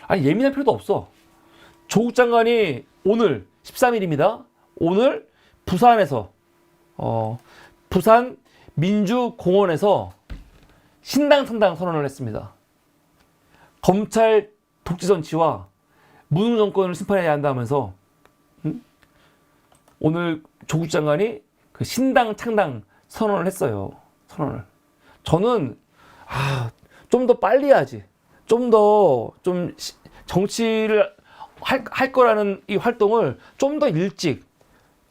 아니, 예민할 필요도 없어. 조국 장관이 오늘 13일입니다. 오늘 부산에서 부산 민주공원에서 신당 창당 선언을 했습니다. 검찰 독재 정치와 무능 정권을 심판해야 한다면서 오늘 조국 장관이 그 신당 창당 선언을 했어요. 선언을. 저는 좀 더 빨리 해야지. 좀 정치를 할 거라는 이 활동을 좀 더 일찍,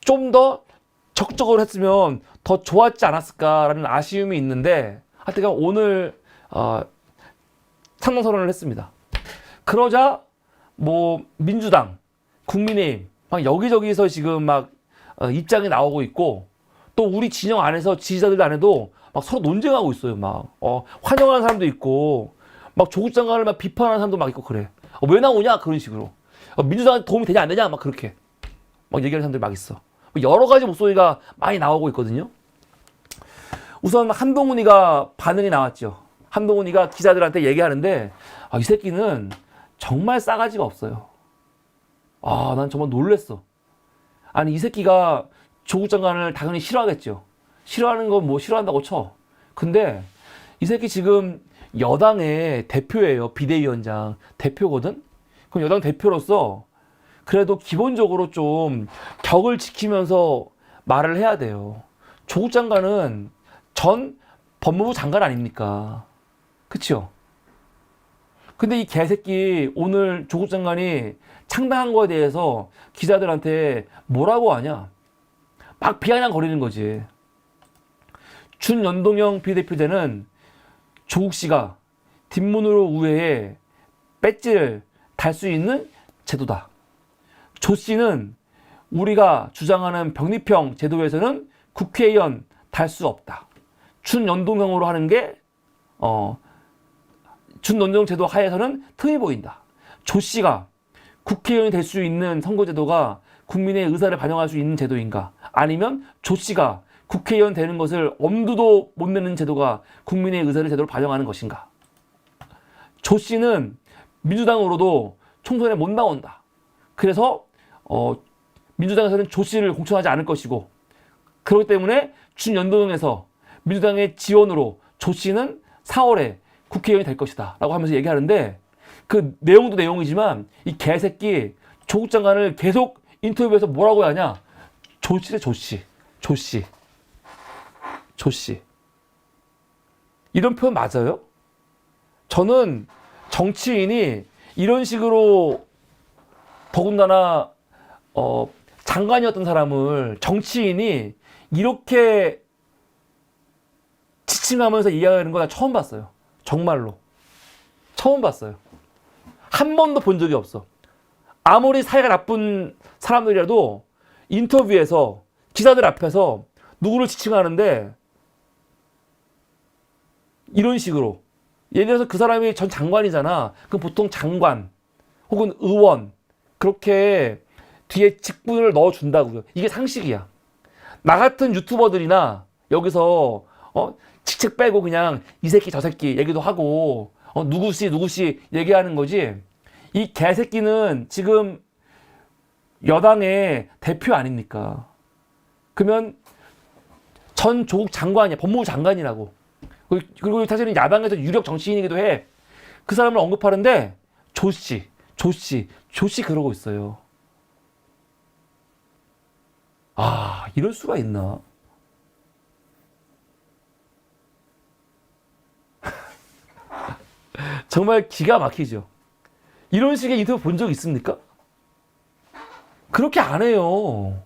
좀 더 적극적으로 했으면 더 좋았지 않았을까라는 아쉬움이 있는데, 하여튼 오늘 창당 선언을 했습니다. 그러자 뭐 민주당, 국민의힘 막 여기저기서 지금 막 입장이 나오고 있고, 또 우리 진영 안에서 지지자들 안에도 막 서로 논쟁하고 있어요. 막 환영하는 사람도 있고, 막 조국 장관을 막 비판하는 사람도 막 있고 그래. 왜 나오냐 그런 식으로. 민주당한테 도움이 되냐 안 되냐 막 그렇게 막 얘기하는 사람들이 막 있어. 여러 가지 목소리가 많이 나오고 있거든요. 우선 한동훈이가 반응이 나왔죠. 한동훈이가 기자들한테 얘기하는데, 이 새끼는 정말 싸가지가 없어요. 난 정말 놀랬어. 아니, 이 새끼가 조국 장관을 당연히 싫어하겠죠. 싫어하는 건 뭐 싫어한다고 쳐. 근데 이 새끼 지금 여당의 대표예요. 비대위원장 대표거든. 그럼 여당 대표로서 그래도 기본적으로 좀 격을 지키면서 말을 해야 돼요. 조국 장관은 전 법무부 장관 아닙니까? 그쵸? 근데 이 개새끼 오늘 조국 장관이 창당한 거에 대해서 기자들한테 뭐라고 하냐? 막 비아냥거리는 거지. 준연동형 비대표제는 조국 씨가 뒷문으로 우회해 배지를 달 수 있는 제도다. 조 씨는 우리가 주장하는 병립형 제도에서는 국회의원 달 수 없다. 준연동형으로 하는 게 준연동형 제도 하에서는 틈이 보인다. 조 씨가 국회의원이 될 수 있는 선거제도가 국민의 의사를 반영할 수 있는 제도인가? 아니면 조 씨가 국회의원 되는 것을 엄두도 못 내는 제도가 국민의 의사를 제대로 반영하는 것인가? 조 씨는 민주당으로도 총선에 못 나온다. 그래서 민주당에서는 조 씨를 공천하지 않을 것이고, 그렇기 때문에 준연동형에서 민주당의 지원으로 조 씨는 4월에 국회의원이 될 것이다 라고 하면서 얘기하는데, 그 내용도 내용이지만 이 개새끼 조국 장관을 계속 인터뷰에서 뭐라고 하냐? 조씨래, 조씨. 조씨. 조씨. 이런 표현 맞아요? 저는 정치인이 이런 식으로, 더군다나 장관이었던 사람을 정치인이 이렇게 지칭하면서 이야기하는 거 나 처음 봤어요. 정말로 처음 봤어요. 한 번도 본 적이 없어. 아무리 사이가 나쁜 사람들이라도 인터뷰에서 기자들 앞에서 누구를 지칭하는데 이런 식으로, 예를 들어서 그 사람이 전 장관이잖아. 그럼 보통 장관 혹은 의원 그렇게 뒤에 직분을 넣어준다고요. 이게 상식이야. 나 같은 유튜버들이나 여기서 직책 빼고 그냥 이 새끼 저 새끼 얘기도 하고 누구씨 얘기하는 거지. 이 개새끼는 지금 여당의 대표 아닙니까? 그러면 전 조국 장관이야. 법무부 장관이라고. 그리고 사실은 야당에서 유력 정치인이기도 해. 그 사람을 언급하는데 조씨 그러고 있어요. 이럴 수가 있나? 정말 기가 막히죠. 이런 식의 인터뷰 본 적 있습니까? 그렇게 안 해요.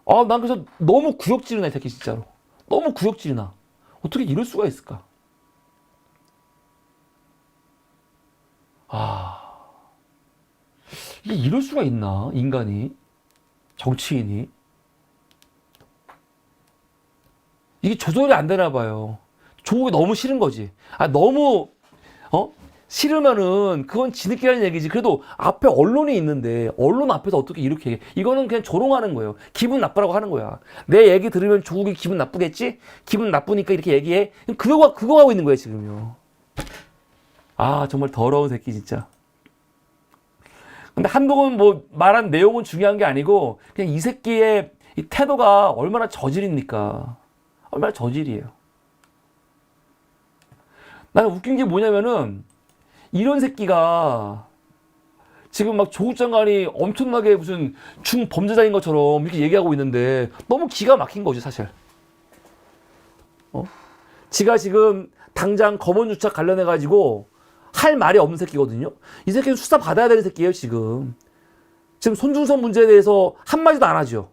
난 그래서 너무 구역질이 나, 이 새끼 진짜로. 너무 구역질이 나. 어떻게 이럴 수가 있을까? 이게 이럴 수가 있나? 인간이, 정치인이. 이게 조절이 안 되나 봐요. 조국이 너무 싫은 거지. 너무 싫으면은 그건 지들끼리라는 얘기지. 그래도 앞에 언론이 있는데 언론 앞에서 어떻게 이렇게 얘기해. 이거는 그냥 조롱하는 거예요. 기분 나쁘라고 하는 거야. 내 얘기 들으면 조국이 기분 나쁘겠지? 기분 나쁘니까 이렇게 얘기해. 그거 하고 있는 거야 지금요. 아, 정말 더러운 새끼, 진짜. 근데 한동훈 뭐 말한 내용은 중요한 게 아니고, 그냥 이 새끼의 이 태도가 얼마나 저질입니까? 얼마나 저질이에요. 나는 웃긴 게 뭐냐면은, 이런 새끼가 지금 막 조국 장관이 엄청나게 무슨 중범죄자인 것처럼 이렇게 얘기하고 있는데 너무 기가 막힌 거지, 사실. 지가 지금 당장 검언유착 관련해가지고 할 말이 없는 새끼거든요. 이 새끼는 수사 받아야 되는 새끼예요, 지금. 지금 손중선 문제에 대해서 한마디도 안 하죠.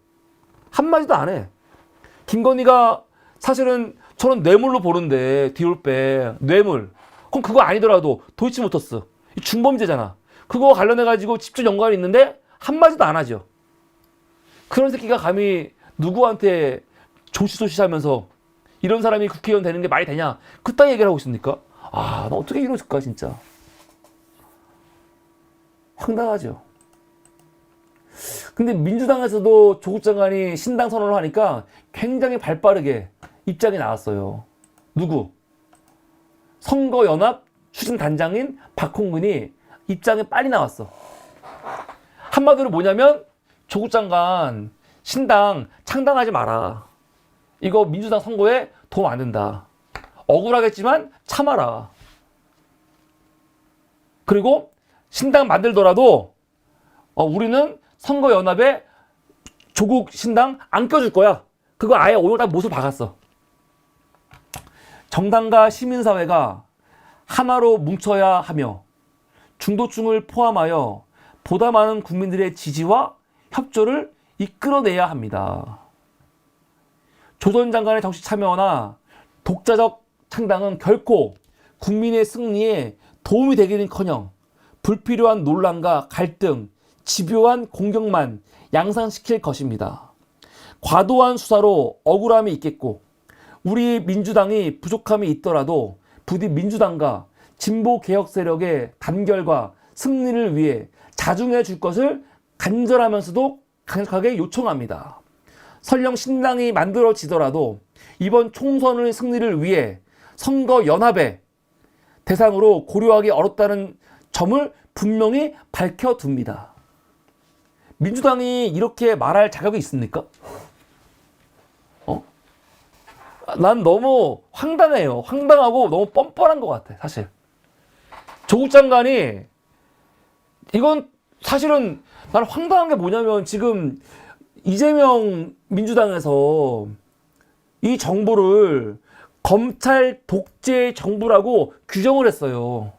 한마디도 안 해. 김건희가 사실은 저는 뇌물로 보는데, 디올백, 뇌물. 그럼 그거 아니더라도 도이치모터스. 중범죄잖아. 그거 관련해가지고 직접 연관이 있는데 한마디도 안 하죠. 그런 새끼가 감히 누구한테 조시조시 하면서 이런 사람이 국회의원 되는 게 말이 되냐? 그딴 얘기를 하고 있습니까? 아, 나 어떻게 이러실까, 진짜. 황당하죠. 근데 민주당에서도 조국 장관이 신당 선언을 하니까 굉장히 발빠르게 입장이 나왔어요. 누구? 선거연합 추진단장인 박홍근이 입장이 빨리 나왔어. 한마디로 뭐냐면, 조국 장관 신당 창당하지 마라. 이거 민주당 선거에 도움 안 된다. 억울하겠지만 참아라. 그리고 신당 만들더라도 우리는 선거연합에 조국 신당 안 껴줄 거야. 그거 아예 오늘 다 못을 박았어. 정당과 시민사회가 하나로 뭉쳐야 하며 중도층을 포함하여 보다 많은 국민들의 지지와 협조를 이끌어내야 합니다. 조 전 장관의 정치 참여나 독자적 창당은 결코 국민의 승리에 도움이 되기는커녕 불필요한 논란과 갈등, 집요한 공격만 양산시킬 것입니다. 과도한 수사로 억울함이 있겠고 우리 민주당이 부족함이 있더라도 부디 민주당과 진보 개혁 세력의 단결과 승리를 위해 자중해 줄 것을 간절하면서도 강력하게 요청합니다. 설령 신당이 만들어지더라도 이번 총선의 승리를 위해 선거연합의 대상으로 고려하기 어렵다는 점을 분명히 밝혀둡니다. 민주당이 이렇게 말할 자격이 있습니까? 난 너무 황당해요. 황당하고 너무 뻔뻔한 것 같아, 사실. 조국 장관이, 이건 사실은 난 황당한 게 뭐냐면, 지금 이재명 민주당에서 이 정부를 검찰 독재 정부라고 규정을 했어요.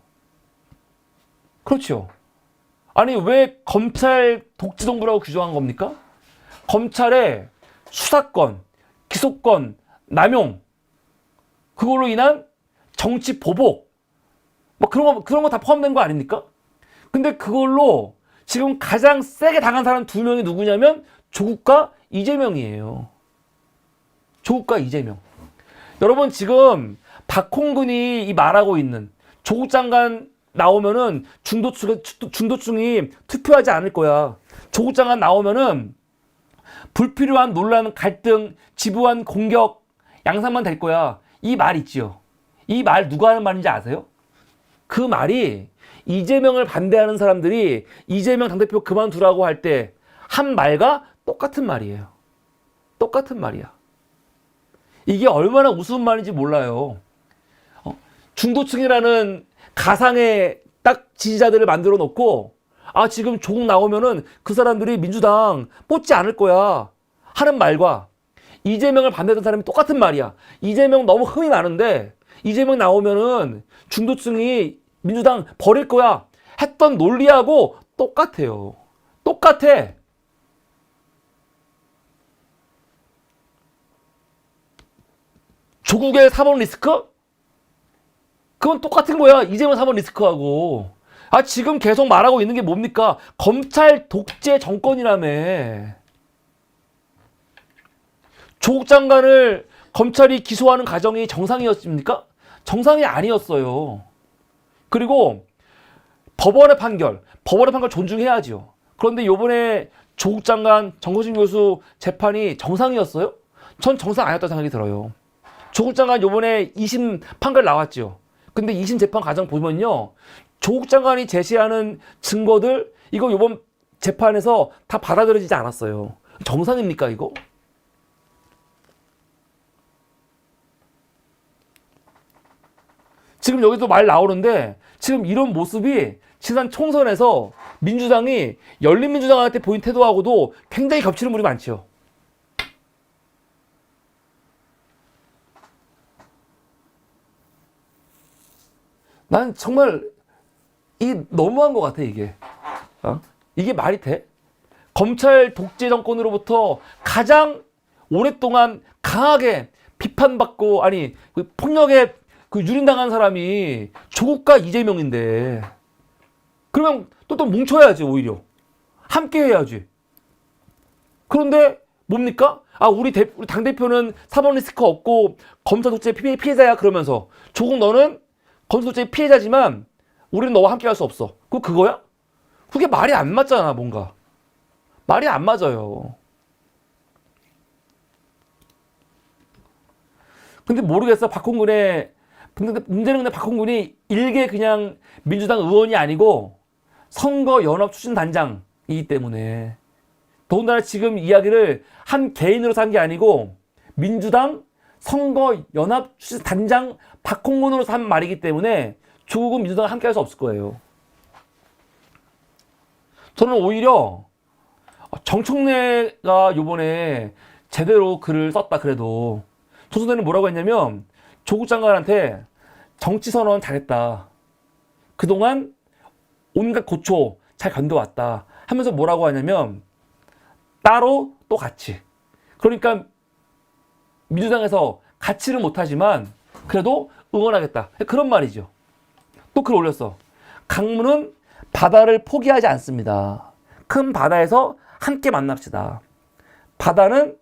그렇죠. 아니, 왜 검찰 독재 정부라고 규정한 겁니까? 검찰의 수사권, 기소권, 남용, 그걸로 인한 정치 보복, 뭐 그런 거 다 포함된 거 아닙니까? 근데 그걸로 지금 가장 세게 당한 사람 두 명이 누구냐면 조국과 이재명이에요. 조국과 이재명. 여러분, 지금 박홍근이 이 말하고 있는 조국 장관 나오면은 중도층이 투표하지 않을 거야. 조국 장관 나오면은 불필요한 논란, 갈등, 집요한 공격, 양상만 될 거야. 이 말 있지요. 이 말 누가 하는 말인지 아세요? 그 말이 이재명을 반대하는 사람들이 이재명 당대표 그만두라고 할 때 한 말과 똑같은 말이에요. 똑같은 말이야. 이게 얼마나 우스운 말인지 몰라요. 중도층이라는 가상의 딱 지지자들을 만들어 놓고, 아, 지금 조국 나오면은 그 사람들이 민주당 뽑지 않을 거야 하는 말과 이재명을 반대하는 사람이 똑같은 말이야. 이재명 너무 흠이 많은데 이재명 나오면은 중도층이 민주당 버릴 거야 했던 논리하고 똑같아요. 똑같아. 조국의 4번 리스크? 그건 똑같은 거야. 이재명 4번 리스크하고. 아, 지금 계속 말하고 있는 게 뭡니까? 검찰 독재 정권이라며. 조국 장관을 검찰이 기소하는 과정이 정상이었습니까? 정상이 아니었어요. 그리고 법원의 판결 존중해야죠. 그런데 요번에 조국 장관, 정거진 교수 재판이 정상이었어요? 전 정상 아니었다고 생각이 들어요. 조국 장관 요번에 2심 판결 나왔죠. 근데 2심 재판 과정 보면요. 조국 장관이 제시하는 증거들 이거 이번 재판에서 다 받아들여지지 않았어요. 정상입니까 이거? 지금 여기도 말 나오는데 지금 이런 모습이 지난 총선에서 민주당이 열린민주당한테 보인 태도하고도 굉장히 겹치는 부분이 많죠. 난 정말 너무한 것 같아 이게. 이게 말이 돼? 검찰 독재 정권으로부터 가장 오랫동안 강하게 비판받고 그 폭력에 유린당한 사람이 조국과 이재명인데 그러면 또 뭉쳐야지 오히려 함께 해야지. 그런데 뭡니까? 우리 당대표는 사법 리스크 없고 검찰 독재 피해자야 그러면서 조국 너는 검찰 독재 피해자지만 우리는 너와 함께 할 수 없어. 그거야? 그게 말이 안 맞잖아 뭔가. 말이 안 맞아요. 근데 모르겠어. 문제는 박홍근이 일개 그냥 민주당 의원이 아니고 선거연합추진단장이기 때문에 더군다나 지금 이야기를 한 개인으로서 한 게 아니고 민주당 선거연합추진단장 박홍근으로서 한 말이기 때문에 조국은 민주당과 함께 할 수 없을 거예요. 저는 오히려 정청래가 요번에 제대로 글을 썼다 그래도 조선에는 뭐라고 했냐면 조국 장관한테 정치선언 잘했다. 그동안 온갖 고초 잘 견뎌왔다. 하면서 뭐라고 하냐면 따로 또 같이. 그러니까 민주당에서 같이는 못하지만 그래도 응원하겠다. 그런 말이죠. 또 글 올렸어. 강문은 바다를 포기하지 않습니다. 큰 바다에서 함께 만납시다. 바다는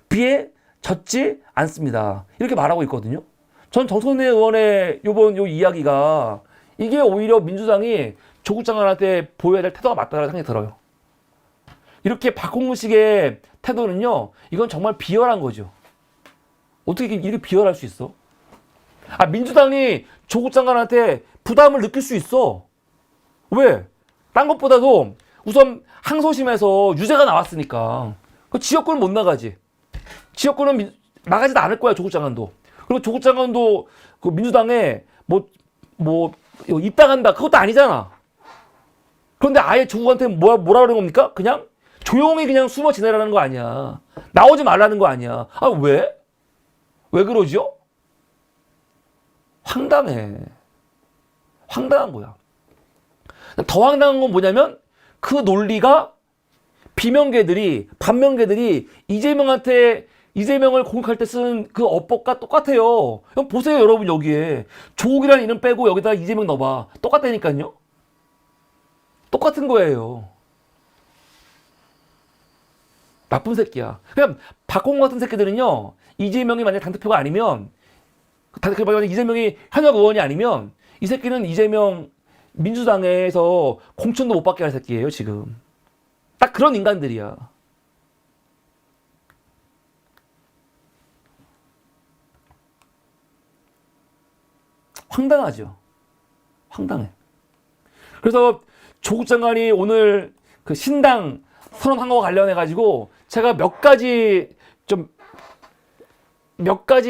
비에 젖지 않습니다. 이렇게 말하고 있거든요. 전 정선혜 의원의 요 이야기가 이게 오히려 민주당이 조국 장관한테 보여야 될 태도가 맞다는 생각이 들어요. 이렇게 박홍근식의 태도는요, 이건 정말 비열한 거죠. 어떻게 이렇게 비열할 수 있어? 민주당이 조국 장관한테 부담을 느낄 수 있어. 왜? 딴 것보다도 우선 항소심에서 유죄가 나왔으니까. 그 지역구는 못 나가지. 지역구는 나가지도 않을 거야, 조국 장관도. 그리고 조국 장관도 그 민주당에 입당한다. 그것도 아니잖아. 그런데 아예 조국한테 뭐라 그러는 겁니까? 그냥 조용히 그냥 숨어 지내라는 거 아니야. 나오지 말라는 거 아니야. 왜? 왜 그러죠? 황당해. 황당한 거야. 더 황당한 건 뭐냐면 그 논리가 반면개들이 이재명을 공격할 때 쓰는 그 어법과 똑같아요. 보세요, 여러분, 여기에. 조국이라는 이름 빼고 여기다가 이재명 넣어봐. 똑같다니까요. 똑같은 거예요. 나쁜 새끼야. 그냥 박홍근 같은 새끼들은요, 이재명이 만약 당대표가 아니면, 만약 이재명이 현역 의원이 아니면, 이 새끼는 이재명 민주당에서 공천도 못 받게 할 새끼예요, 지금. 딱 그런 인간들이야. 황당하죠. 황당해. 그래서 조국 장관이 오늘 그 신당 선언한 거와 관련해가지고 제가 몇 가지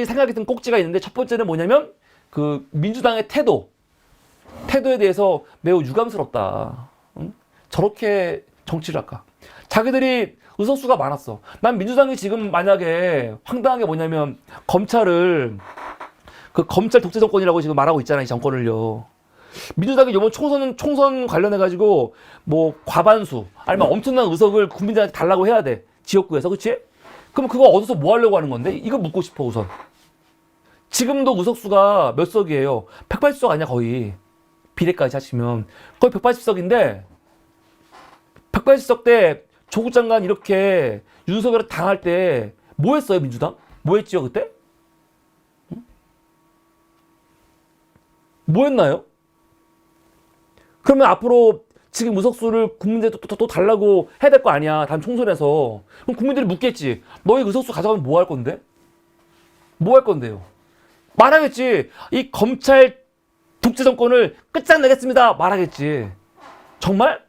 생각이 든 꼭지가 있는데 첫 번째는 뭐냐면 그 민주당의 태도에 대해서 매우 유감스럽다. 응? 저렇게 정치를 할까? 자기들이 의석수가 많았어. 난 민주당이 지금 만약에 황당한 게 뭐냐면 검찰 독재 정권이라고 지금 말하고 있잖아요, 이 정권을요. 민주당이 이번 총선 관련해가지고 과반수 아니면 엄청난 의석을 국민들한테 달라고 해야 돼, 지역구에서. 그치? 그럼 그거 얻어서 뭐 하려고 하는 건데? 이거 묻고 싶어. 우선 지금도 의석수가 몇 석이에요? 180석 아니야, 거의. 비례까지 하시면 거의 180석인데 180석 때 조국 장관 이렇게 윤석열 당할 때 뭐 했어요, 민주당? 뭐 했지요, 그때? 뭐 했나요? 그러면 앞으로 지금 의석수를 국민들이 또 달라고 해야 될 거 아니야, 다음 총선에서. 그럼 국민들이 묻겠지. 너희 의석수 가져가면 뭐 할 건데? 뭐 할 건데요? 말하겠지. 이 검찰 독재 정권을 끝장내겠습니다 말하겠지. 정말?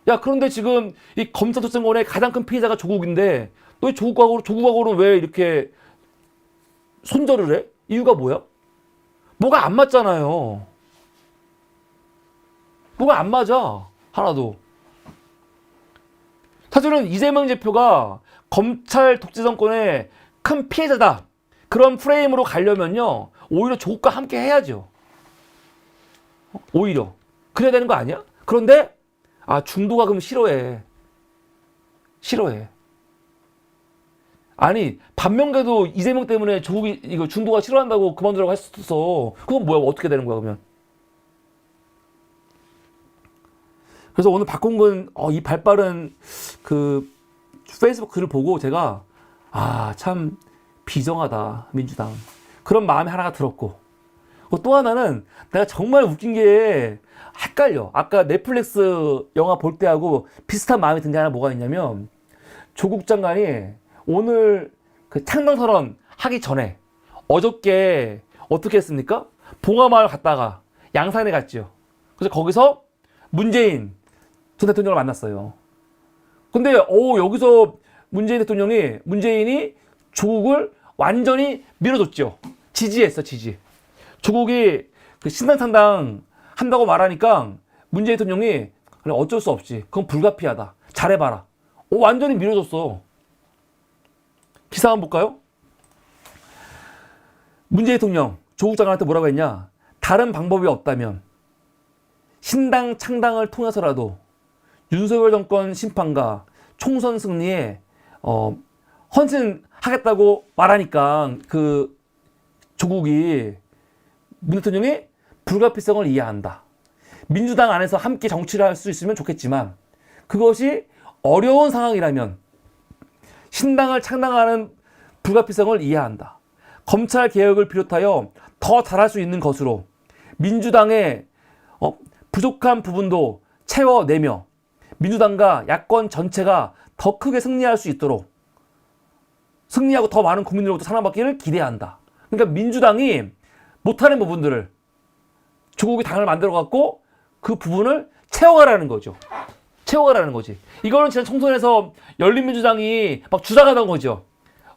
야, 그런데 지금 이 검찰 독재 정권의 가장 큰 피해자가 조국인데 너 조국하고는 왜 이렇게 손절을 해? 이유가 뭐야? 뭐가 안 맞잖아요. 뭐가 안 맞아. 하나도. 사실은 이재명 대표가 검찰 독재 정권의 큰 피해자다. 그런 프레임으로 가려면요. 오히려 조국과 함께 해야죠. 오히려. 그래야 되는 거 아니야? 그런데 중도가 그럼 싫어해. 싫어해. 아니, 반면교도 이재명 때문에 조국이 이거 중도가 싫어한다고 그만두라고 했었어. 그건 뭐야? 어떻게 되는 거야, 그러면? 그래서 오늘 박홍근 이 발빠른 그 페이스북 글을 보고 제가 참 비정하다 민주당 그런 마음이 하나가 들었고, 또 하나는 내가 정말 웃긴 게 헷갈려. 아까 넷플릭스 영화 볼 때하고 비슷한 마음이 든 게 하나 뭐가 있냐면, 조국 장관이 오늘 그 창당 선언 하기 전에 어저께 어떻게 했습니까? 봉화마을 갔다가 양산에 갔죠. 그래서 거기서 문재인 전 대통령을 만났어요. 근데 여기서 문재인이 조국을 완전히 밀어줬죠. 지지했어, 지지. 조국이 그 신당창당 한다고 말하니까 문재인 대통령이 그래, 어쩔 수 없지. 그건 불가피하다. 잘해봐라. 완전히 밀어줬어. 기사 한번 볼까요? 문재인 대통령 조국 장관한테 뭐라고 했냐? 다른 방법이 없다면 신당 창당을 통해서라도 윤석열 정권 심판과 총선 승리에 헌신하겠다고 말하니까 그 조국이 문 대통령이 불가피성을 이해한다. 민주당 안에서 함께 정치를 할 수 있으면 좋겠지만 그것이 어려운 상황이라면 신당을 창당하는 불가피성을 이해한다. 검찰 개혁을 비롯하여 더 잘할 수 있는 것으로 민주당의 부족한 부분도 채워내며 민주당과 야권 전체가 더 크게 승리할 수 있도록 승리하고 더 많은 국민들로부터 사랑받기를 기대한다. 그러니까 민주당이 못하는 부분들을 조국이 당을 만들어갖고 그 부분을 채워가라는 거죠. 채워가라는 거지. 이거는 지난 총선에서 열린민주당이 막 주장하던 거죠.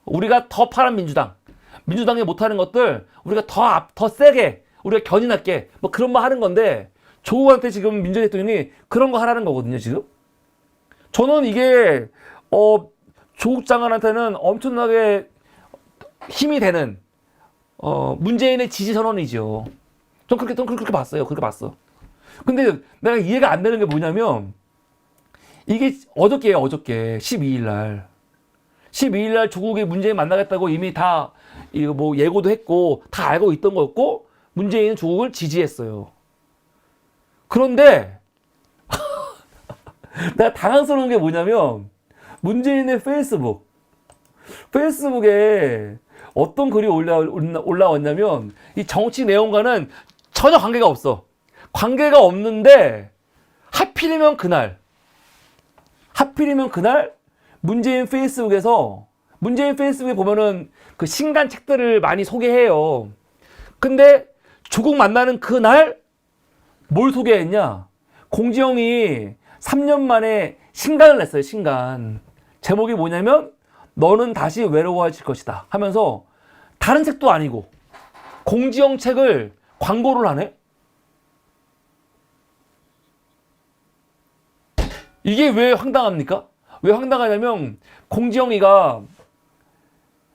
우리가 더 파란 민주당이 못하는 것들 우리가 더 세게 우리가 견인할게 뭐 그런 말 하는 건데, 조국한테 지금 민주당 대통령이 그런 거 하라는 거거든요, 지금. 저는 이게 조국 장관한테는 엄청나게 힘이 되는 문재인의 지지 선언이죠. 전 그렇게 봤어요. 그렇게 봤어. 근데 내가 이해가 안 되는 게 뭐냐면, 이게 어저께예요, 어저께 12일 날 조국이 문재인 만나겠다고 이미 다 이거 뭐 예고도 했고 다 알고 있던 거였고 문재인은 조국을 지지했어요. 그런데 내가 당황스러운 게 뭐냐면, 문재인의 페이스북에 어떤 글이 올라왔냐면, 이 정치 내용과는 전혀 관계가 없어. 관계가 없는데 하필이면 그날 문재인 페이스북에 보면은 그 신간 책들을 많이 소개해요. 근데 조국 만나는 그날 뭘 소개했냐? 공지영이 3년 만에 신간을 냈어요. 신간. 제목이 뭐냐면 너는 다시 외로워질 것이다 하면서, 다른 책도 아니고 공지영 책을 광고를 하네? 이게 왜 황당합니까? 왜 황당하냐면, 공지영이가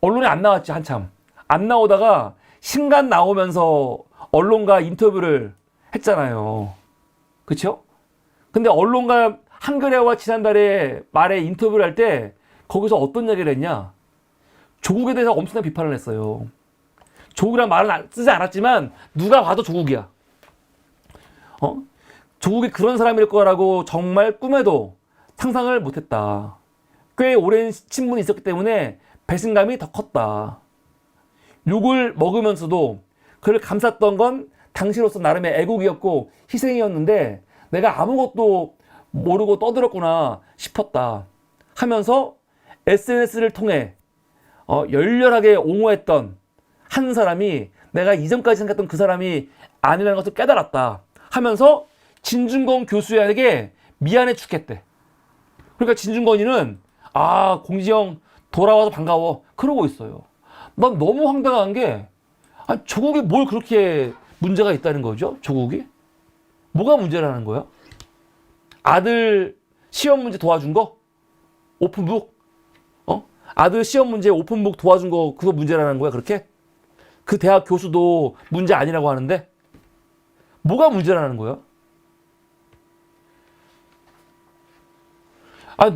언론에 안 나왔지. 한참 안 나오다가 신간 나오면서 언론과 인터뷰를 했잖아요. 그쵸? 근데 언론과 한겨레와 지난달에 말에 인터뷰를 할 때 거기서 어떤 얘기를 했냐? 조국에 대해서 엄청난 비판을 했어요. 조국이란 말은 쓰지 않았지만 누가 봐도 조국이야. 조국이 그런 사람일 거라고 정말 꿈에도 상상을 못했다. 꽤 오랜 친분이 있었기 때문에 배신감이 더 컸다. 욕을 먹으면서도 그를 감쌌던 건 당시로서 나름의 애국이었고 희생이었는데 내가 아무것도 모르고 떠들었구나 싶었다 하면서 SNS를 통해 열렬하게 옹호했던 한 사람이, 내가 이전까지 생각했던 그 사람이 아니라는 것을 깨달았다 하면서 진중권 교수에게 미안해 죽겠대. 그러니까 진중권이는 공지영 돌아와서 반가워 그러고 있어요. 난 너무 황당한 게 조국이 뭘 그렇게 문제가 있다는 거죠? 조국이? 뭐가 문제라는 거야? 아들 시험 문제 도와준 거? 오픈북? 아들 시험 문제 오픈북 도와준 거 그거 문제라는 거야 그렇게? 그 대학 교수도 문제 아니라고 하는데 뭐가 문제라는 거야?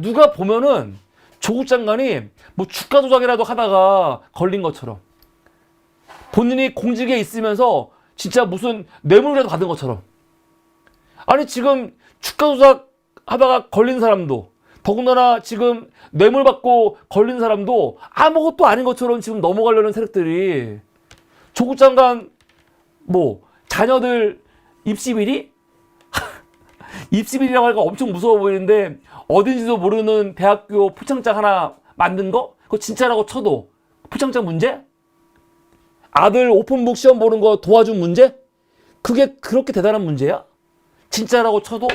누가 보면은 조국 장관이 뭐 주가 조작이라도 하다가 걸린 것처럼 본인이 공직에 있으면서 진짜 무슨 뇌물이라도 받은 것처럼 지금 주가 조작 하다가 걸린 사람도 더군다나 지금 뇌물 받고 걸린 사람도 아무것도 아닌 것처럼 지금 넘어가려는 세력들이 조국 장관 뭐 자녀들 입시비리? 입시비리라고 하니까 엄청 무서워 보이는데 어딘지도 모르는 대학교 표창장 하나 만든 거? 그거 진짜라고 쳐도 표창장 문제? 아들 오픈북 시험 보는 거 도와준 문제? 그게 그렇게 대단한 문제야? 진짜라고 쳐도?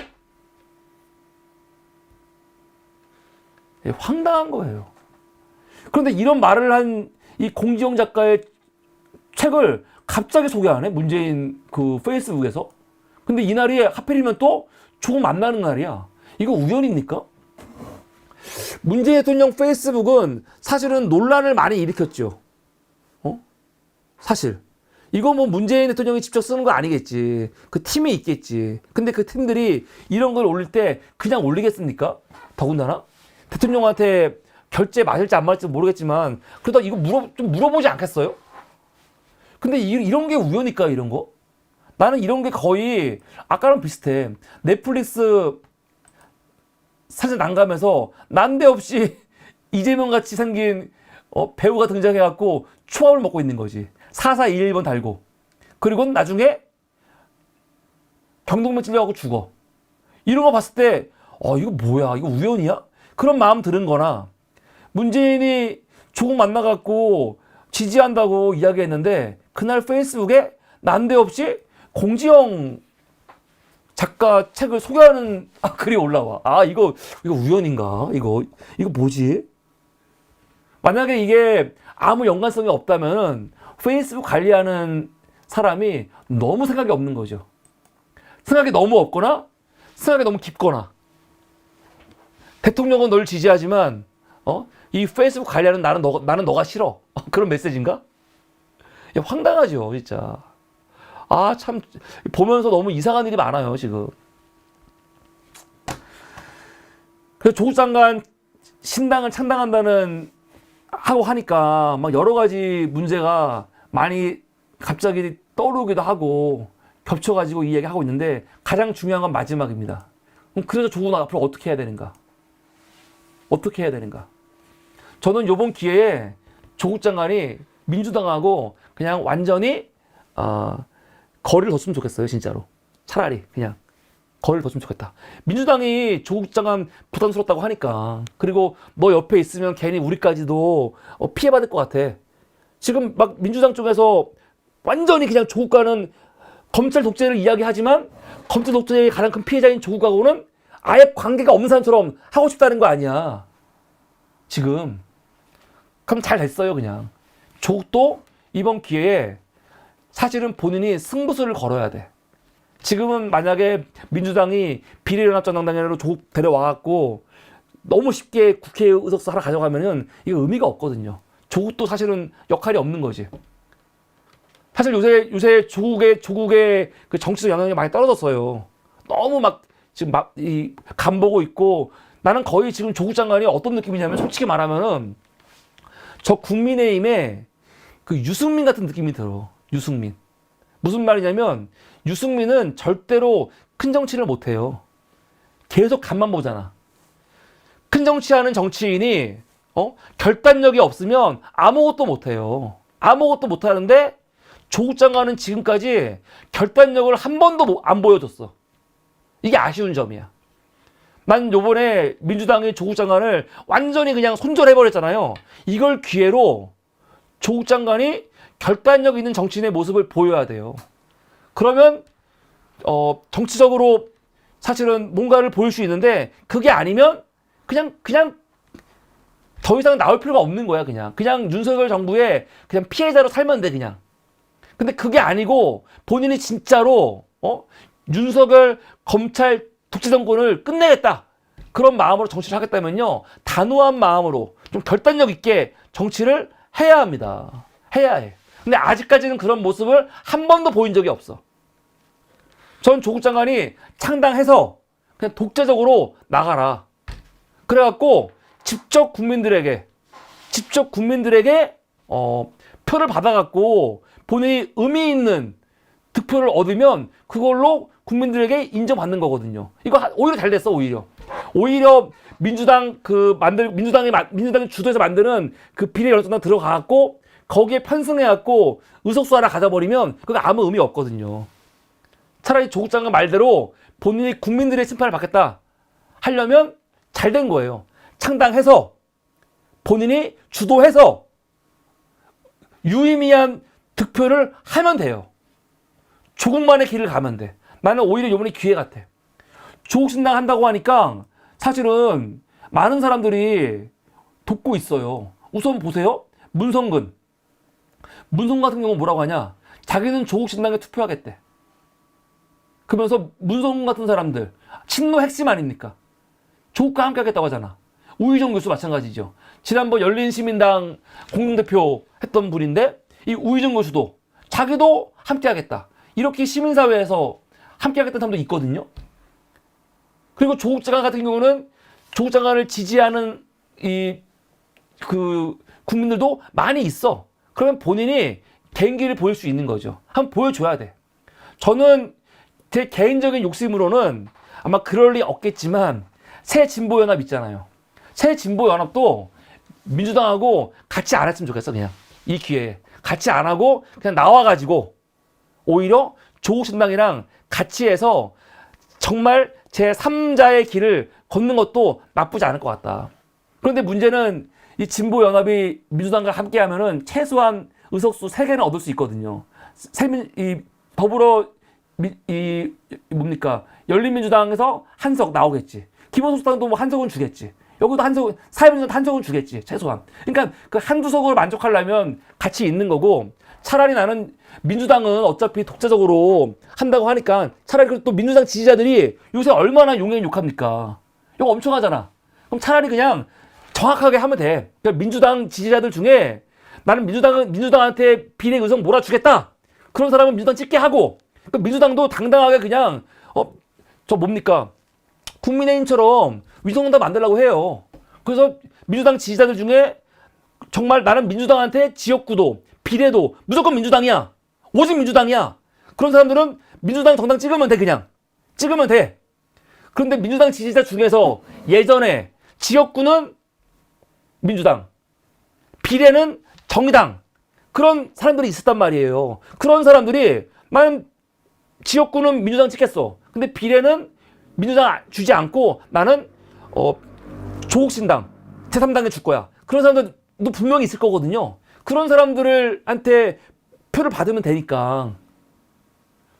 황당한 거예요. 그런데 이런 말을 한 이 공지영 작가의 책을 갑자기 소개하네? 문재인 그 페이스북에서. 근데 이날이 하필이면 또 조국 만나는 날이야. 이거 우연입니까? 문재인 대통령 페이스북은 사실은 논란을 많이 일으켰죠. 사실. 이거 뭐 문재인 대통령이 직접 쓰는 거 아니겠지. 그 팀이 있겠지. 근데 그 팀들이 이런 걸 올릴 때 그냥 올리겠습니까? 더군다나? 대통령한테 결제 맞을지 안 맞을지 모르겠지만 그래도 이거 좀 물어보지 않겠어요? 근데 이런 게 우연일까 이런 거? 나는 이런 게 거의 아까랑 비슷해. 넷플릭스 사진 난감해서 난데없이 이재명 같이 생긴 배우가 등장해갖고 초밥을 먹고 있는 거지. 4421번 달고. 그리고 나중에 경동맥 찔려갖고 죽어. 이런 거 봤을 때 이거 뭐야? 이거 우연이야? 그런 마음 들은 거나 문재인이 조국 만나갖고 지지한다고 이야기했는데 그날 페이스북에 난데없이 공지영 작가 책을 소개하는 글이 올라와. 이거 우연인가? 이거 뭐지? 만약에 이게 아무 연관성이 없다면 페이스북 관리하는 사람이 너무 생각이 없는 거죠. 생각이 너무 없거나 생각이 너무 깊거나. 대통령은 널 지지하지만 이 페이스북 관리하는 나는 너가 싫어. 그런 메시지인가? 황당하죠, 진짜. 참 보면서 너무 이상한 일이 많아요, 지금. 그래서 조국 장관 신당을 창당한다는 하고 하니까 막 여러 가지 문제가 많이 갑자기 떠오르기도 하고 겹쳐가지고 이 얘기 하고 있는데 가장 중요한 건 마지막입니다. 그럼 그래서 조국은 앞으로 어떻게 해야 되는가? 어떻게 해야 되는가? 저는 이번 기회에 조국 장관이 민주당하고 그냥 완전히 거리를 뒀으면 좋겠어요, 진짜로. 차라리 그냥 거리를 뒀으면 좋겠다. 민주당이 조국 장관 부담스럽다고 하니까 그리고 너 옆에 있으면 괜히 우리까지도 피해받을 것 같아. 지금 막 민주당 쪽에서 완전히 그냥 조국과는 검찰 독재를 이야기하지만 검찰 독재의 가장 큰 피해자인 조국하고는 아예 관계가 없는 사람처럼 하고 싶다는 거 아니야. 지금. 그럼 잘 됐어요, 그냥. 조국도 이번 기회에 사실은 본인이 승부수를 걸어야 돼. 지금은 만약에 민주당이 비례연합전당대회로 조국 데려와갖고 너무 쉽게 국회 의석수 하나 가져가면은 이거 의미가 없거든요. 조국도 사실은 역할이 없는 거지. 사실 요새 조국의 그 정치적 영향이 많이 떨어졌어요. 너무 지금 간보고 있고 나는 거의 지금 조국 장관이 어떤 느낌이냐면 솔직히 말하면은 저 국민의힘의 그 유승민 같은 느낌이 들어. 유승민. 무슨 말이냐면 유승민은 절대로 큰 정치를 못해요. 계속 간만 보잖아. 큰 정치하는 정치인이 결단력이 없으면 아무것도 못해요. 아무것도 못하는데 조국 장관은 지금까지 결단력을 한 번도 안 보여줬어. 이게 아쉬운 점이야. 난 요번에 민주당이 조국 장관을 완전히 그냥 손절해버렸잖아요. 이걸 기회로 조국 장관이 결단력 있는 정치인의 모습을 보여야 돼요. 그러면 정치적으로 사실은 뭔가를 보일 수 있는데 그게 아니면 그냥 더 이상 나올 필요가 없는 거야. 그냥 윤석열 정부의 그냥 피해자로 살면 돼. 그냥. 근데 그게 아니고 본인이 진짜로 윤석열 검찰 독재 정권을 끝내겠다. 그런 마음으로 정치를 하겠다면요. 단호한 마음으로 좀 결단력 있게 정치를 해야 합니다. 해야 해. 근데 아직까지는 그런 모습을 한 번도 보인 적이 없어. 전 조국 장관이 창당해서 그냥 독재적으로 나가라. 그래갖고 직접 국민들에게 표를 받아갖고 본인이 의미 있는 득표를 얻으면 그걸로 국민들에게 인정받는 거거든요. 이거 오히려 잘 됐어. 오히려 민주당이 주도해서 만드는 그 비례연설당 들어가갖고 거기에 편승해갖고 의석수 하나 가져버리면 그거 아무 의미 없거든요. 차라리 조국 장관 말대로 본인이 국민들의 심판을 받겠다 하려면 잘 된 거예요. 창당해서 본인이 주도해서 유의미한 득표를 하면 돼요. 조국만의 길을 가면 돼. 나는 오히려 이번에 기회 같아. 조국 신당 한다고 하니까 사실은 많은 사람들이 돕고 있어요. 우선 보세요. 문성근 같은 경우 뭐라고 하냐. 자기는 조국 신당에 투표하겠대. 그러면서 문성근 같은 사람들 친노 핵심 아닙니까? 조국과 함께 하겠다고 하잖아. 우의정 교수 마찬가지죠. 지난번 열린시민당 공동대표 했던 분인데 이 우의정 교수도 자기도 함께 하겠다. 이렇게 시민사회에서 함께 하겠다는 사람도 있거든요. 그리고 조국 장관 같은 경우는 조국 장관을 지지하는 국민들도 많이 있어. 그러면 본인이 개인기를 보일 수 있는 거죠. 한번 보여줘야 돼. 저는 제 개인적인 욕심으로는 아마 그럴 리 없겠지만 새진보연합 있잖아요. 새진보연합도 민주당하고 같이 안 했으면 좋겠어. 그냥 이 기회에 같이 안 하고 그냥 나와가지고 오히려 조국신당이랑 같이 해서 정말 제3자의 길을 걷는 것도 나쁘지 않을 것 같다. 그런데 문제는 이 진보연합이 민주당과 함께 하면은 최소한 의석수 3개는 얻을 수 있거든요. 열린민주당에서 한 석 나오겠지. 기본소득당도 뭐 한 석은 주겠지. 여기도 한 석, 사회민주당 한 석은 주겠지. 최소한. 그러니까 그 한두 석으로 만족하려면 같이 있는 거고, 차라리 나는 민주당은 어차피 독재적으로 한다고 하니까 차라리 또 민주당 지지자들이 요새 얼마나 용행 욕합니까? 이거 엄청 하잖아. 그럼 차라리 그냥 정확하게 하면 돼. 그러니까 민주당 지지자들 중에 나는 민주당한테 비례 의석 몰아주겠다. 그런 사람은 민주당 찍게 하고, 그러니까 민주당도 당당하게 그냥 국민의힘처럼 위성정당 만들려고 해요. 그래서 민주당 지지자들 중에 정말 나는 민주당한테 지역구도 비례도 무조건 민주당이야. 오직 민주당이야. 그런 사람들은 민주당 정당 찍으면 돼. 그냥 찍으면 돼. 그런데 민주당 지지자 중에서 예전에 지역구는 민주당, 비례는 정의당, 그런 사람들이 있었단 말이에요. 그런 사람들이 나는 지역구는 민주당 찍겠어. 근데 비례는 민주당 주지 않고 나는 조국신당 제3당에 줄 거야. 그런 사람들도 분명히 있을 거거든요. 그런 사람들한테 표를 받으면 되니까.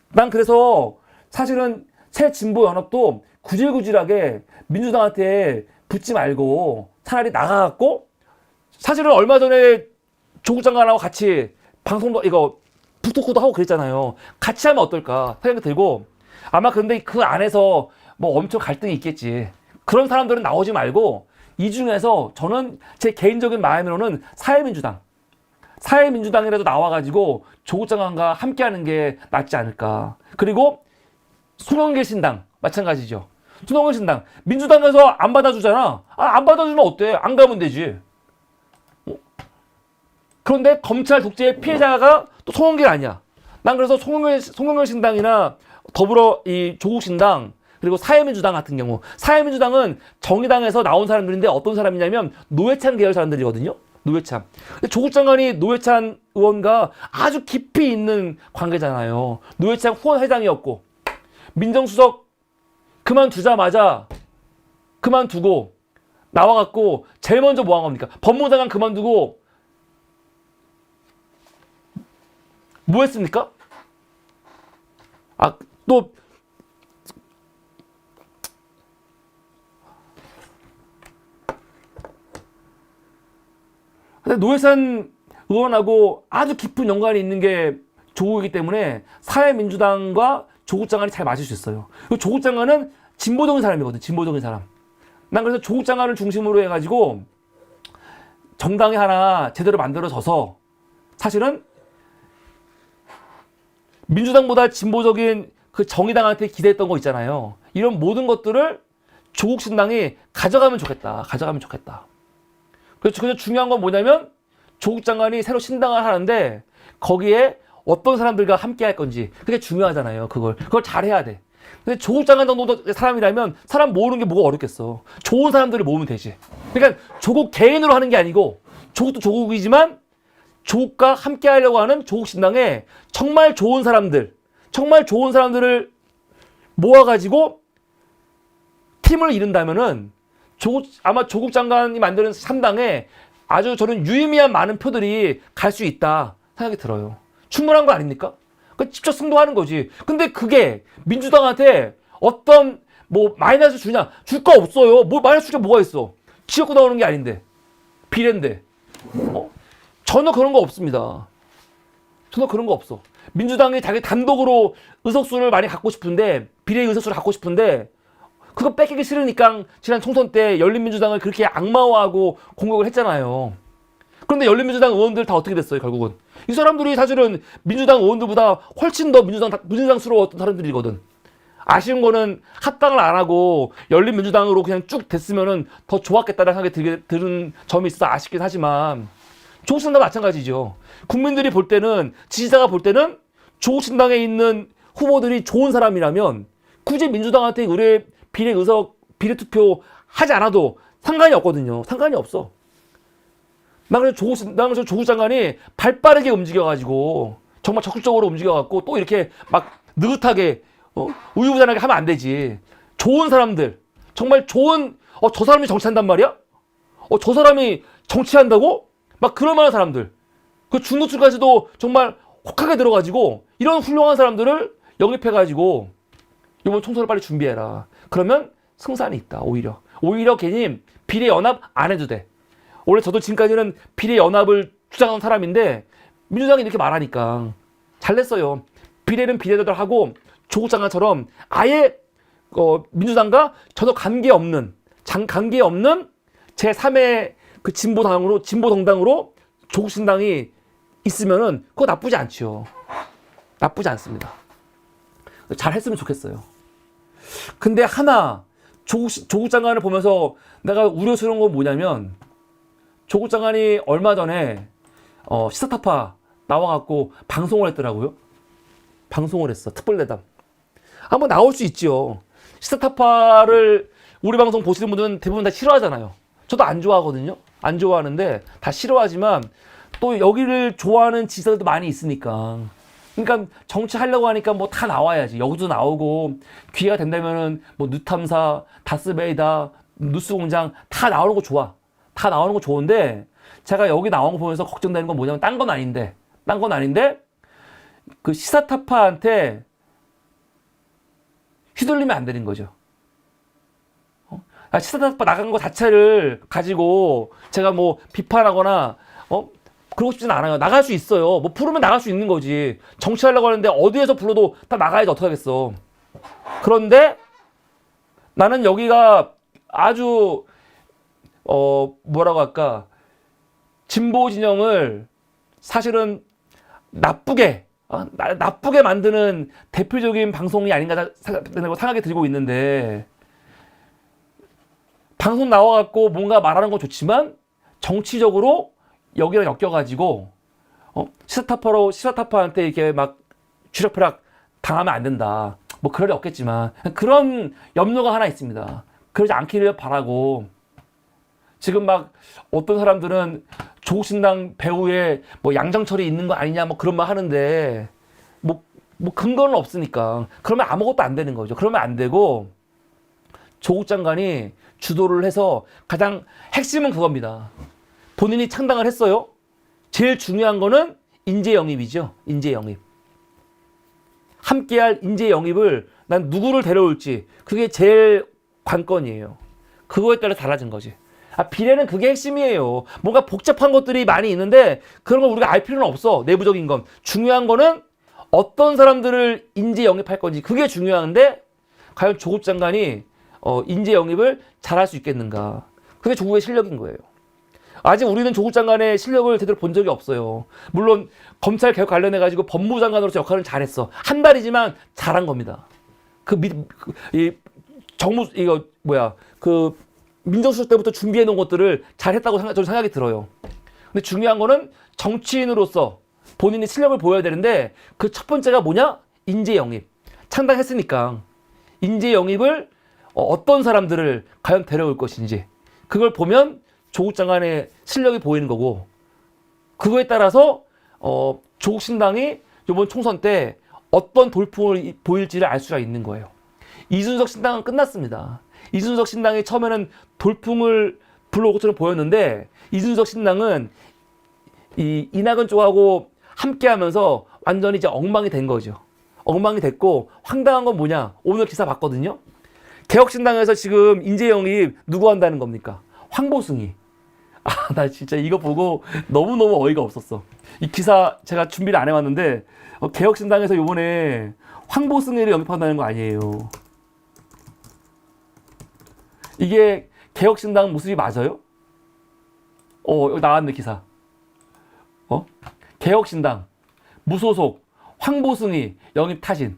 난 그래서 사실은 새진보연합도 구질구질하게 민주당한테 붙지 말고 차라리 나가갖고, 사실은 얼마 전에 조국 장관하고 같이 방송도 부토크도 하고 그랬잖아요. 같이 하면 어떨까 생각이 들고, 아마 근데 그 안에서 뭐 엄청 갈등이 있겠지. 그런 사람들은 나오지 말고 이 중에서 저는 제 개인적인 마음으로는 사회민주당이라도 나와가지고 조국 장관과 함께하는 게 낫지 않을까. 그리고 송영길 신당 마찬가지죠. 송영길 신당 민주당에서 안 받아주잖아. 안 받아주면 어때? 안 가면 되지. 그런데 검찰 독재의 피해자가 또 송영길 아니야. 난 그래서 송영길 신당이나 더불어 이 조국 신당 그리고 사회민주당 같은 경우, 사회민주당은 정의당에서 나온 사람들인데 어떤 사람이냐면 노회찬 계열 사람들이거든요. 노회찬. 근데 조국 장관이 노회찬 의원과 아주 깊이 있는 관계잖아요. 노회찬 후원 회장이었고, 민정수석 그만두고 나와갖고 제일 먼저 뭐 한 겁니까? 법무부 장관 그만두고 뭐 했습니까? 또 노회찬 의원하고 아주 깊은 연관이 있는 게 조국이기 때문에 사회민주당과 조국 장관이 잘 맞을 수 있어요. 조국 장관은 진보적인 사람이거든. 진보적인 사람. 난 그래서 조국 장관을 중심으로 해가지고 정당이 하나 제대로 만들어져서 사실은 민주당보다 진보적인 그 정의당한테 기대했던 거 있잖아요. 이런 모든 것들을 조국 신당이 가져가면 좋겠다. 가져가면 좋겠다. 그래서 중요한 건 뭐냐면 조국 장관이 새로 신당을 하는데 거기에 어떤 사람들과 함께 할 건지 그게 중요하잖아요. 그걸 잘 해야 돼. 근데 조국 장관 정도 사람이라면 사람 모으는 게 뭐가 어렵겠어. 좋은 사람들을 모으면 되지. 그러니까 조국 개인으로 하는 게 아니고 조국도 조국이지만 조국과 함께 하려고 하는 조국 신당에 정말 좋은 사람들을 모아가지고 팀을 이룬다면은 아마 조국 장관이 만드는 3당에 아주 저는 유의미한 많은 표들이 갈 수 있다 생각이 들어요. 충분한 거 아닙니까? 직접 승부하는 거지. 근데 그게 민주당한테 어떤 뭐 마이너스 주냐? 줄 거 없어요. 뭐 마이너스 줄 게 뭐가 있어? 지역구 나오는 게 아닌데 비례인데 전혀 그런 거 없습니다. 전혀 그런 거 없어. 민주당이 자기 단독으로 의석수를 많이 갖고 싶은데 비례 의석수를 갖고 싶은데 그거 뺏기기 싫으니까 지난 총선 때 열린민주당을 그렇게 악마화하고 공격을 했잖아요. 그런데 열린민주당 의원들 다 어떻게 됐어요, 결국은? 이 사람들이 사실은 민주당 의원들보다 훨씬 더 민주당스러웠던 사람들이거든. 아쉬운 거는 합당을 안 하고 열린민주당으로 그냥 쭉 됐으면은 더 좋았겠다는 생각이 드는 점이 있어서 아쉽긴 하지만 조국신당도 마찬가지죠. 국민들이 볼 때는, 지지자가 볼 때는 조국신당에 있는 후보들이 좋은 사람이라면 굳이 민주당한테 의뢰 비례 의석, 비례 투표 하지 않아도 상관이 없거든요. 상관이 없어. 난 그래서 조국 장관이 발 빠르게 움직여가지고 정말 적극적으로 움직여갖고 또 이렇게 막 느긋하게 우유부단하게 하면 안 되지. 좋은 사람들, 정말 좋은 저 사람이 정치한단 말이야? 저 사람이 정치한다고? 막 그럴 만한 사람들. 그 중도층까지도 정말 혹하게 들어가지고 이런 훌륭한 사람들을 영입해가지고 이번 총선을 빨리 준비해라. 그러면 승산이 있다. 오히려 괜히 비례 연합 안 해도 돼. 원래 저도 지금까지는 비례 연합을 주장하는 사람인데 민주당이 이렇게 말하니까 잘냈어요. 비례는 비례대로 하고 조국 장관처럼 아예 민주당과 전혀 관계없는 제3의 그 진보 정당으로 조국 신당이 있으면은 그거 나쁘지 않지요. 나쁘지 않습니다. 잘 했으면 좋겠어요. 근데 하나 조국 장관을 보면서 내가 우려스러운 건 뭐냐면 조국 장관이 얼마 전에 시사타파 나와갖고 방송을 했더라고요. 방송을 했어. 특별대담. 한번 나올 수 있지요. 시사타파를 우리 방송 보시는 분들은 대부분 다 싫어하잖아요. 저도 안 좋아하거든요. 안 좋아하는데 다 싫어하지만 또 여기를 좋아하는 지지자들도 많이 있으니까. 그러니까 정치하려고 하니까 뭐 다 나와야지. 여기도 나오고 기회가 된다면은 뭐 뉴탐사, 다스베이다, 뉴스공장 다 나오는 거 좋아. 다 나오는 거 좋은데 제가 여기 나온 거 보면서 걱정되는 건 뭐냐면 딴 건 아닌데 그 시사타파한테 휘둘리면 안 되는 거죠. 시사타파 나간 거 자체를 가지고 제가 뭐 비판하거나 그러고 싶진 않아요. 나갈 수 있어요. 뭐 부르면 나갈 수 있는 거지. 정치하려고 하는데 어디에서 불러도 다 나가야지 어떡하겠어. 그런데 나는 여기가 아주 뭐라고 할까, 진보 진영을 사실은 나쁘게 만드는 대표적인 방송이 아닌가 생각이 들고 있는데, 방송 나와갖고 뭔가 말하는 건 좋지만 정치적으로 여기랑 엮여가지고 시사타파한테 이렇게 막 쥐락펴락 당하면 안 된다. 뭐 그럴 리 없겠지만 그런 염려가 하나 있습니다. 그러지 않기를 바라고. 지금 막 어떤 사람들은 조국신당 배후에 뭐 양정철이 있는 거 아니냐 뭐 그런 말 하는데 뭐 근거는 없으니까 그러면 아무것도 안 되는 거죠. 그러면 안 되고 조국 장관이 주도를 해서 가장 핵심은 그겁니다. 본인이 창당을 했어요. 제일 중요한 거는 인재 영입이죠. 인재 영입. 함께할 인재 영입을 난 누구를 데려올지 그게 제일 관건이에요. 그거에 따라 달라진 거지. 비례는 그게 핵심이에요. 뭔가 복잡한 것들이 많이 있는데 그런 걸 우리가 알 필요는 없어. 내부적인 건. 중요한 거는 어떤 사람들을 인재 영입할 건지 그게 중요한데 과연 조국 장관이 인재 영입을 잘할 수 있겠는가. 그게 조국의 실력인 거예요. 아직 우리는 조국 장관의 실력을 제대로 본 적이 없어요. 물론 검찰 개혁 관련해가지고 법무부 장관으로서 역할은 잘했어. 한 달이지만 잘한 겁니다. 민정수석 때부터 준비해 놓은 것들을 잘했다고 저는 생각이 들어요. 근데 중요한 거는 정치인으로서 본인의 실력을 보여야 되는데 그 첫 번째가 뭐냐? 인재 영입. 창당했으니까 인재 영입을 어떤 사람들을 과연 데려올 것인지 그걸 보면 조국 장관의 실력이 보이는 거고 그거에 따라서 조국 신당이 이번 총선 때 어떤 돌풍을 보일지를 알 수가 있는 거예요. 이준석 신당은 끝났습니다. 이준석 신당이 처음에는 돌풍을 불러올 것처럼 보였는데 이준석 신당은 이 이낙연 쪽하고 함께하면서 완전히 이제 엉망이 된 거죠. 엉망이 됐고 황당한 건 뭐냐? 오늘 기사 봤거든요. 개혁신당에서 지금 인재 영입 누구 한다는 겁니까? 황보승이. 나 진짜 이거 보고 너무너무 어이가 없었어. 이 기사 제가 준비를 안 해왔는데 개혁신당에서 이번에 황보승이를 영입한다는 거 아니에요. 이게 개혁신당 모습이 맞아요? 여기 나왔네 기사. 개혁신당 무소속 황보승이 영입 타진.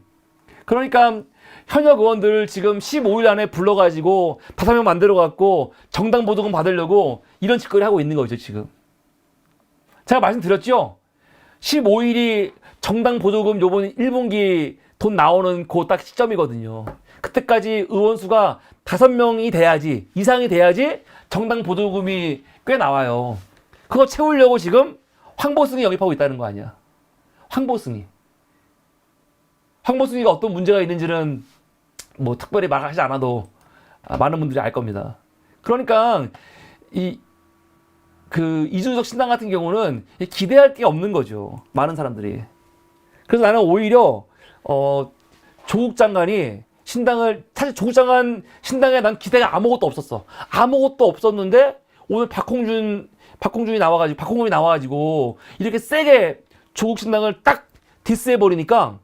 그러니까 현역 의원들 지금 15일 안에 불러가지고 5명 만들어갖고 정당 보조금 받으려고 이런 짓거리 하고 있는 거죠 지금. 제가 말씀드렸죠. 15일이 정당 보조금 요번 1분기 돈 나오는 그 딱 시점이거든요. 그때까지 의원 수가 5명이 돼야지, 이상이 돼야지 정당 보조금이 꽤 나와요. 그거 채우려고 지금 황보승이 영입하고 있다는 거 아니야. 황보승이가 어떤 문제가 있는지는 뭐 특별히 말하지 않아도 많은 분들이 알 겁니다. 그러니까 이준석 신당 같은 경우는 기대할 게 없는 거죠. 많은 사람들이. 그래서 나는 오히려 조국 장관이 사실 조국 장관 신당에 난 기대가 아무것도 없었어. 아무것도 없었는데 오늘 박홍준이 나와가지고 이렇게 세게 조국 신당을 딱 디스해버리니까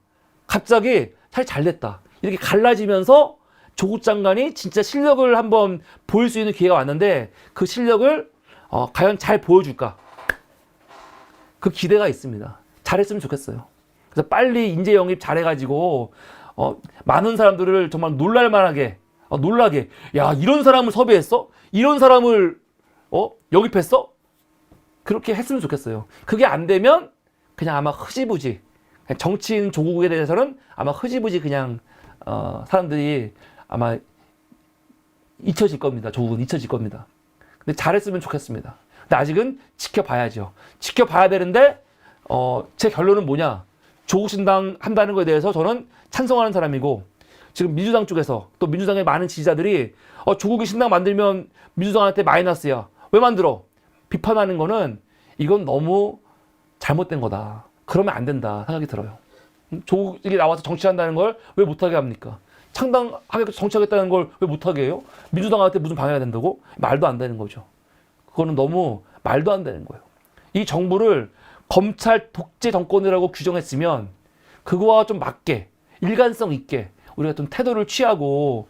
갑자기 사실 잘 됐다. 이렇게 갈라지면서 조국 장관이 진짜 실력을 한번 보일 수 있는 기회가 왔는데 그 실력을 과연 잘 보여줄까? 그 기대가 있습니다. 잘했으면 좋겠어요. 그래서 빨리 인재 영입 잘해가지고 많은 사람들을 정말 놀랄만하게 놀라게 야 이런 사람을 섭외했어? 이런 사람을 영입했어? 그렇게 했으면 좋겠어요. 그게 안 되면 그냥 아마 흐지부지 정치인 조국에 대해서는 아마 흐지부지 그냥 사람들이 아마 잊혀질 겁니다. 조국은 잊혀질 겁니다. 근데 잘했으면 좋겠습니다. 근데 아직은 지켜봐야죠. 지켜봐야 되는데 제 결론은 뭐냐? 조국 신당 한다는 거에 대해서 저는 찬성하는 사람이고 지금 민주당 쪽에서 또 민주당의 많은 지지자들이 조국이 신당 만들면 민주당한테 마이너스야. 왜 만들어? 비판하는 거는 이건 너무 잘못된 거다. 그러면 안 된다 생각이 들어요. 조국이 나와서 정치한다는 걸 왜 못하게 합니까? 정치하겠다는 걸 왜 못하게 해요? 민주당한테 무슨 방해가 된다고? 말도 안 되는 거죠. 그거는 너무 말도 안 되는 거예요. 이 정부를 검찰 독재 정권이라고 규정했으면 그거와 좀 맞게 일관성 있게 우리가 좀 태도를 취하고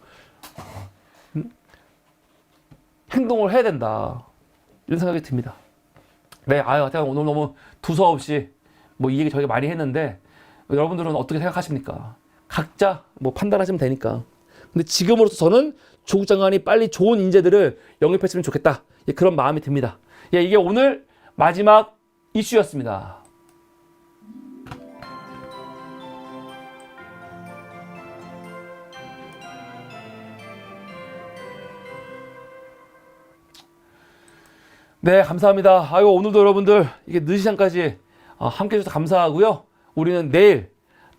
행동을 해야 된다. 이런 생각이 듭니다. 네, 제가 오늘 너무 두서없이 이 얘기 저희가 많이 했는데 여러분들은 어떻게 생각하십니까? 각자 판단하시면 되니까. 근데 지금으로서 저는 조국 장관이 빨리 좋은 인재들을 영입했으면 좋겠다. 그런 마음이 듭니다. 이게 오늘 마지막 이슈였습니다. 네, 감사합니다. 오늘도 여러분들 이게 늦은 시간까지 함께 해주셔서 감사하고요. 우리는 내일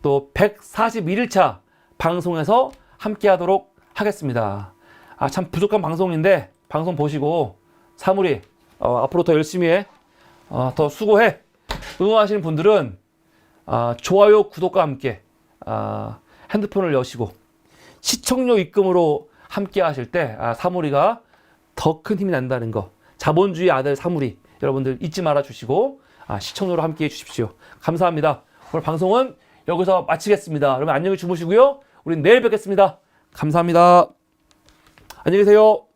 또 141일차 방송에서 함께 하도록 하겠습니다. 참 부족한 방송인데 방송 보시고 사무리 앞으로 더 열심히 해. 더 수고해. 응원하시는 분들은 좋아요, 구독과 함께 핸드폰을 여시고 시청료 입금으로 함께 하실 때 사무리가 더 큰 힘이 난다는 거, 자본주의 아들 사무리 여러분들 잊지 말아 주시고 시청료로 함께 해 주십시오. 감사합니다. 오늘 방송은 여기서 마치겠습니다. 여러분 안녕히 주무시고요. 우린 내일 뵙겠습니다. 감사합니다. 안녕히 계세요.